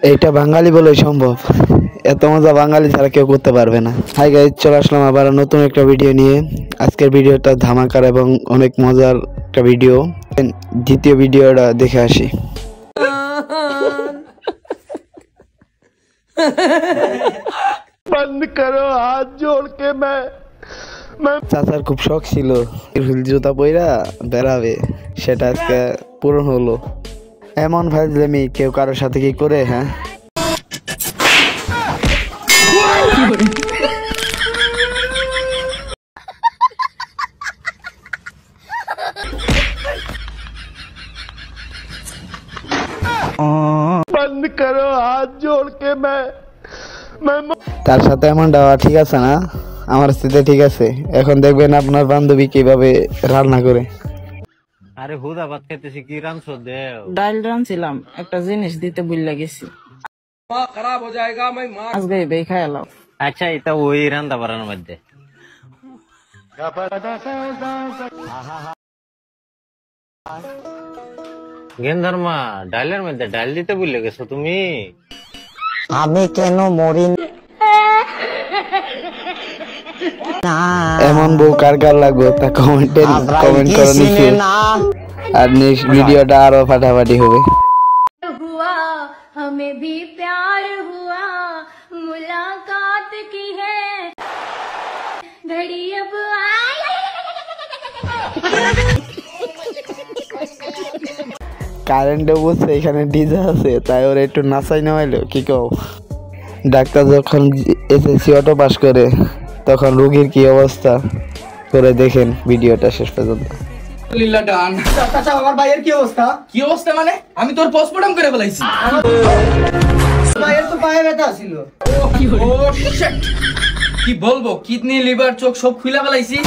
এইটা বাঙালি বলে সম্ভব, এত মজা বাঙালি ছাড়া কেউ করতে পারবে না। হাই গাইস, চলে আসলাম আবার নতুন একটা ভিডিও নিয়ে। আজকের ভিডিওটা ধামাকার এবং অনেক মজার একটা ভিডিও। দ্বিতীয় ভিডিওটা দেখে আসি। বন্ধ করো হাত জোড় কে চাচার খুব শখ ছিল হিল জুতা পইরা বেড়াবে, সেটা আজকে পূরণ হলো। এমন ফাজলামি কেউ কারোর সাথে কি করে? হ্যাঁ, বন্ধ করো হাত জোড় কে তার সাথে এমন দেওয়া ঠিক আছে না? আমার স্থিতি ঠিক আছে। এখন দেখবেন আপনার বান্ধবী কিভাবে রান্না করে। আরে হুদা ভাত খেতেছি, কি রানছো? দেও ডাল রানছিলাম, একটা জিনিস দিতে ভুলে গেছি। খারাপ হয়ে যায়গা, मैं মাছ গাইবে খাইলাম। আচ্ছা, এটা ওই রান্না বাড়ানোর মধ্যে গেন্ধর্মা ডালের মধ্যে ডাল দিতে ভুলে গেছো তুমি? আমি কেন মরি এমন বউ কার কার লাগবে তা কমেন্ট করো নিচে। আর নেক্সট ভিডিওটা আরো ফাটাফাটি হবে। हमें भी प्यार हुआ, मुलाकात की है घड़ी अब आई। কারেন্ট বলছে এখানে ডিজে আছে, তাই ওর একটু নাচাই নেওয়াইলো কি কও? ডাক্তার যখন এসএসসি অটো পাস করে তখন রোগীর কি অবস্থা করে দেখেন ভিডিওটা শেষ পর্যন্ত। আমার ভাইয়ের কি অবস্থা? কি অবস্থা মানে? আমি তোর পোস্টমর্টম করে ফেলাইছি। ভাইয়ের তো পায়ে ব্যথা ছিল। কি বলবো, কিডনি লিভার চোখ সব খুলে ফেলাইছি।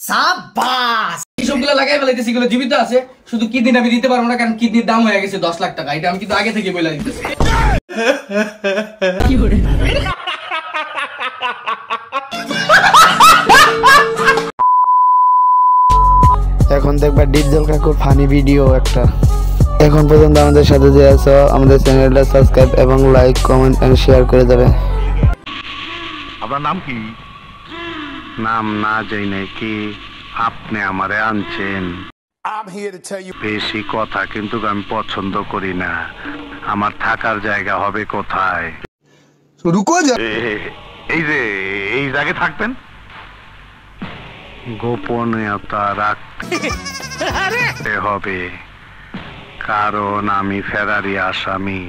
সাবাস, সবগুলো লাগাই ফেলাইতেছি, এগুলো জীবিত আছে। শুধু কিডনি আমি দিতে পারবো না, কারণ কিডনির দাম হয়ে গেছে 10 লাখ টাকা। এটা আমি কিন্তু আগে থেকে বলে দিতেছি। এখন দেখবা ডিপজল কাকুর ফানি ভিডিও একটা। এখন পর্যন্ত আমাদের সাথে যে আছো, আমাদের চ্যানেলটা সাবস্ক্রাইব এবং লাইক কমেন্ট এন্ড শেয়ার করে দেবে। আপনার নাম কি? নাম না জানি কি আপনি আমারে আনছেন? বেশি কথা কিন্তু আমি পছন্দ করি না। আমার থাকার জায়গা হবে কোথায়? এই যে এই জায়গায় থাকবেন। গোপনীয়তা রাখতে হবে, কারণ আমি ফেরারি আসামি।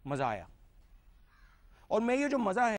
मजा आया और मैं ये जो मजा है